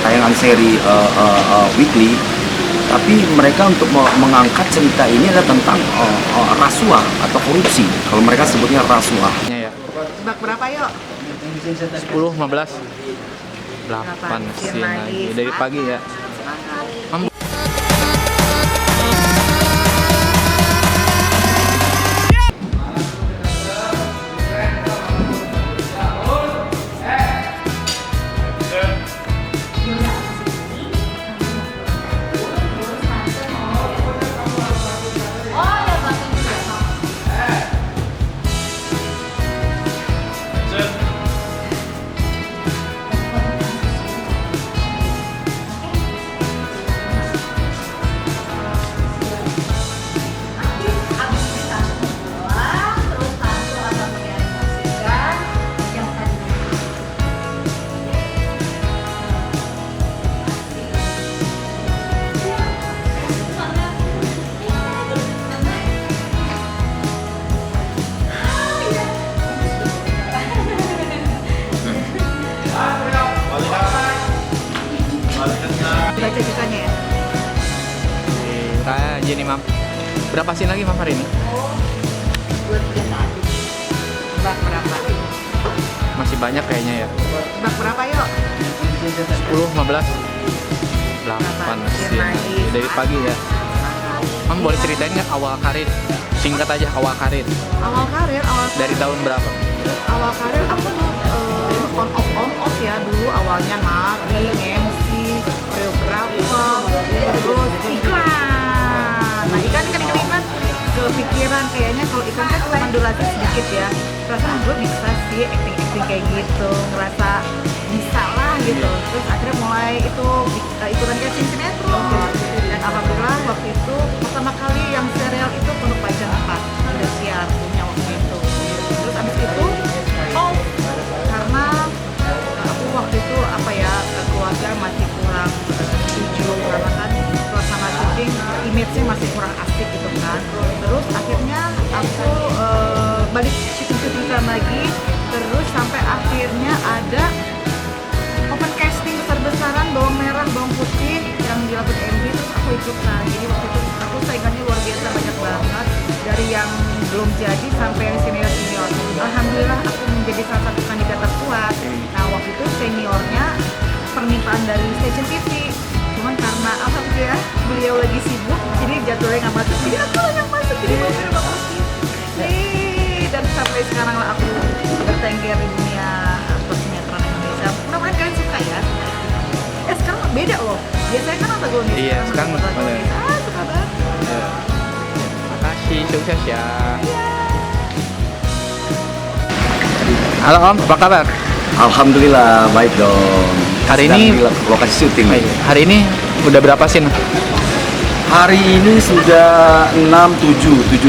tayangan seri weekly, tapi mereka untuk mengangkat cerita ini adalah tentang rasuah atau korupsi. Kalau mereka sebutnya rasuah. Ya. Tebak berapa yuk? 10, 15, 8 mesin lagi dari pagi ya. Semangat. Baca ceritanya ya? Aja nih mam. Berapa scene lagi mam hari ini? Buat 3 tadi. Tebak berapa? Masih banyak kayaknya ya. Tebak berapa yuk? 10, 15, 8 mesin lagi dari pagi ya. Mam boleh ceritain nggak awal karir? Singkat aja awal karir. Awal karir Dari tahun berapa? awal karir aku tuh on off ya dulu awalnya MC, koreografer, terus iklan. Nah iklan kepikiran kayaknya kalau iklan kan cuma durasi sedikit ya. Perasaan gue bisa sih acting kayak gitu, ngerasa bisa lah gitu. Terus akhirnya mulai itu ikutan casting sinetron. Dan alhamdulillah waktu itu pertama kali yang serial itu Pondok Pajan 4 Indosiar punya waktu itu. Terus abis itu karena aku waktu itu keluarga masih kurang setuju karena kan suasana syuting image-nya masih kurang asik gitu kan. Terus akhirnya aku balik syuting lagi, terus sampai akhirnya ada open casting besar-besaran bawang merah bawang putih yang dilakukan MV, terus aku ikutan. Jadi waktu itu aku saingannya luar biasa banyak banget, dari yang belum jadi sampai yang senior. Alhamdulillah aku menjadi salah satu kandidat terkuat. Nah waktu itu seniornya permintaan dari stasiun TV, cuman karena alhamdulillah beliau lagi sibuk jadi jadwalnya nggak masuk, jadi aku yang masuk jadi mobil bagus nih. Dan sampai sekarang lah aku bertengger di dunia sinetron Indonesia. Mudah-mudahan kalian suka ya. Sekarang beda loh, biasanya kan antagonis. Iya, sekarang antagonis. Suka banget. Makasih, sukses ya. Halo Om, apa kabar? Alhamdulillah baik dong. Hari Sedang ini di lokasi syuting. Hari ini udah berapa scene? Hari ini sudah 7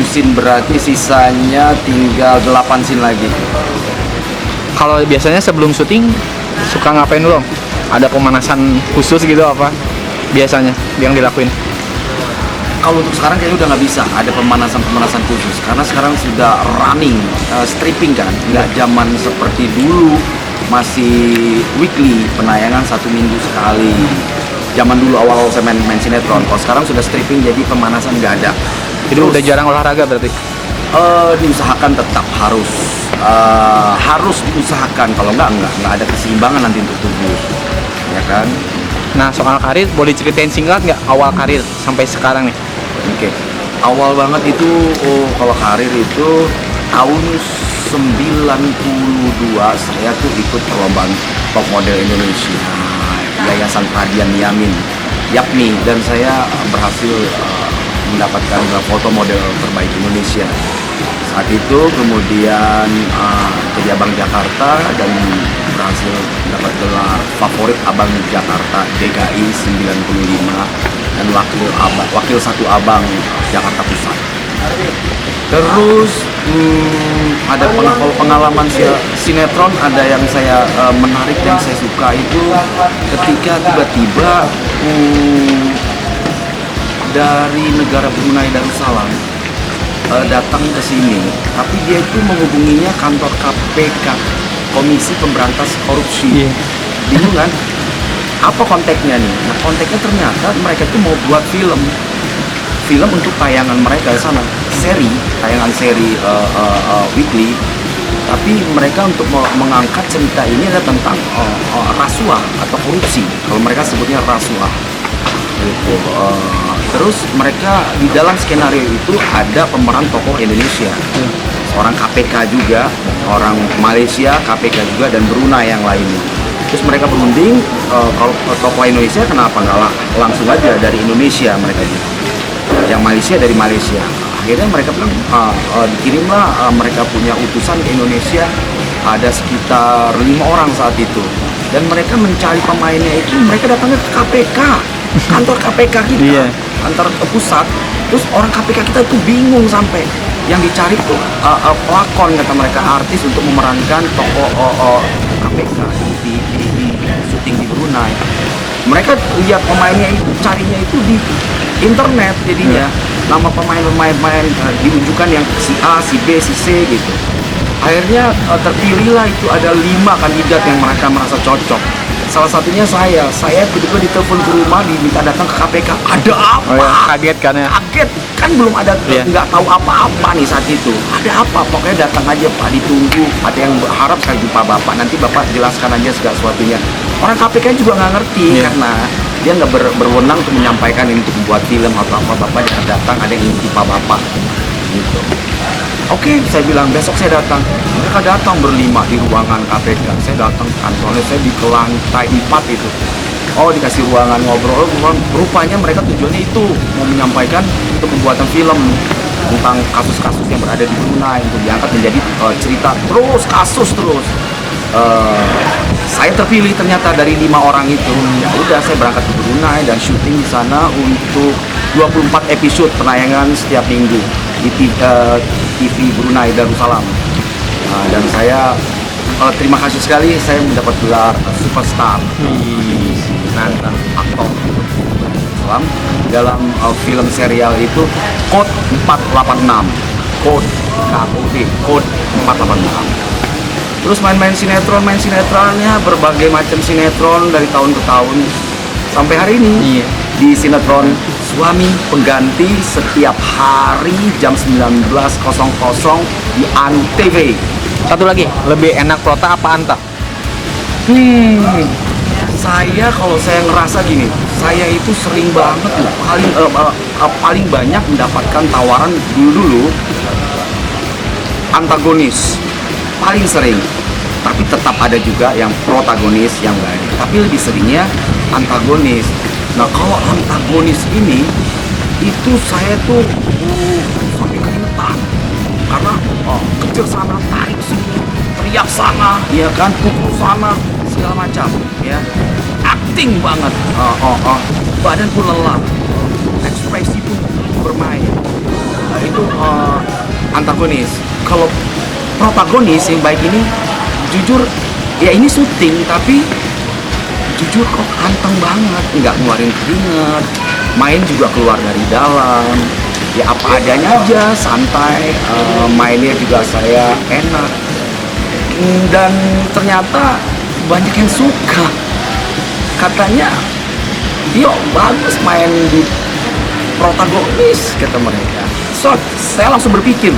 scene, berarti sisanya tinggal 8 scene lagi. Kalau biasanya sebelum syuting suka ngapain dulu Om? Ada pemanasan khusus gitu apa? Biasanya yang dilakuin? Kalau untuk sekarang kayaknya udah nggak bisa ada pemanasan khusus, karena sekarang sudah running stripping kan, nggak zaman seperti dulu masih weekly penayangan 1 minggu sekali. Zaman dulu awal saya main sinetron, kalau sekarang sudah stripping jadi pemanasan nggak ada. Jadi udah jarang olahraga berarti? Diusahakan tetap harus diusahakan, kalau nggak ada keseimbangan nanti untuk tubuh, ya kan? Nah soal karir boleh ceritain singkat nggak awal karir sampai sekarang nih? Oke. Awal banget itu kalau karir itu tahun 92 saya tuh ikut perlombaan top model Indonesia Yayasan Pradian Yamin Yapmi, dan saya berhasil mendapatkan foto model terbaik Indonesia saat itu. Kemudian jadi Abang Jakarta dan berhasil mendapat gelar favorit Abang Jakarta DKI 95 dan wakil 1 Abang Jakarta Pusat. Terus ada pengalaman sinetron, ada yang saya menarik, yang saya suka itu ketika tiba-tiba dari negara Brunei Darussalam datang ke sini, tapi dia itu menghubunginya kantor KPK, Komisi Pemberantas Korupsi. Bingung kan? apa konteksnya nih? Nah, konteksnya ternyata mereka itu mau buat film untuk tayangan mereka di sana, tayangan seri weekly. Tapi mereka untuk mengangkat cerita ini adalah tentang rasuah atau korupsi. Kalau mereka sebutnya rasuah. Gitu. Terus mereka di dalam skenario itu ada pemeran tokoh Indonesia, orang KPK juga, orang Malaysia KPK juga, dan Brunei yang lainnya. Terus mereka berunding, kalau tokoh Indonesia kenapa nggak langsung aja dari Indonesia mereka juga, yang Malaysia dari Malaysia. Akhirnya mereka bilang dikirimlah mereka punya utusan ke Indonesia, ada sekitar 5 orang saat itu, dan mereka mencari pemainnya itu mereka datangnya ke KPK, kantor KPK kita, kantor pusat. Terus orang KPK kita tuh bingung, sampai yang dicari tuh pelakon, kata mereka, artis untuk memerankan tokoh KPK di syuting di Brunei. Mereka lihat pemainnya itu, carinya itu di internet, jadinya nama pemain diunjukkan yang si A, si B, si C gitu. Akhirnya terpilihlah itu ada 5 kandidat yang mereka merasa cocok. Salah satunya saya tiba-tiba ditelepon ke rumah, diminta datang ke KPK. Ada apa? Oh ya, kaget kan ya? Kaget kan, belum ada, nggak tahu apa-apa nih saat itu. Ada apa? Pokoknya datang aja Pak, ditunggu. Ada yang berharap sekali jumpa Bapak. Nanti Bapak jelaskan aja segala sesuatunya. Orang KPK juga nggak ngerti karena dia nggak berwenang untuk menyampaikan ini, untuk membuat film atau apa. Bapak dia datang, ada yang ingin jumpa Bapak gitu. Oke, saya bilang besok saya datang. Mereka datang berlima di ruangan KPK. Saya datang ke kantornya, saya di lantai 4 itu. Oh, dikasih ruangan ngobrol. Rupanya mereka tujuannya itu mau menyampaikan untuk pembuatan film tentang kasus-kasus yang berada di Brunei, untuk diangkat menjadi cerita terus, kasus terus. Saya terpilih ternyata dari 5 orang itu. Ya udah, saya berangkat ke Brunei dan syuting di sana untuk 24 episode penayangan setiap minggu di TV Brunei Darussalam. Dan saya terima kasih sekali, saya mendapat gelar superstar aktor Darussalam dalam film serial itu, Code 486. Code 486. Terus main sinetronnya berbagai macam sinetron dari tahun ke tahun sampai hari ini. Di sinetron Suami Pengganti setiap hari jam 19.00 di Antv. Satu lagi, lebih enak Prota apa Anta? Saya kalau saya ngerasa gini, saya itu sering banget loh, paling banyak mendapatkan tawaran dulu antagonis, paling sering. Tapi tetap ada juga yang protagonis yang baik, tapi lebih seringnya antagonis. Nah, kalau antagonis ini itu saya tuh sampai keringetan, karena kejar sana, tarik sini, teriak sana, ya kan, pukul sana, segala macam, ya, acting banget, badan pun lelah, ekspresi pun bermain. Nah, itu antagonis. Kalau protagonis yang baik ini, jujur, ya ini syuting tapi jujur kok anteng banget, nggak ngeluarin keringat, main juga keluar dari dalam, ya apa adanya aja, santai, mainnya juga saya enak, dan ternyata banyak yang suka, katanya, yo bagus main di protagonis, kata mereka. So saya langsung berpikir,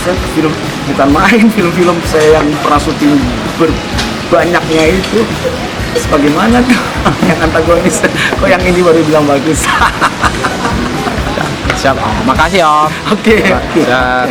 saya film bukan main, film-film saya yang pernah syuting berbanyaknya itu sebagaimana tuh yang antagonis, kok yang ini baru bilang bagus. Siap Om, makasih Om. Oke. Siap.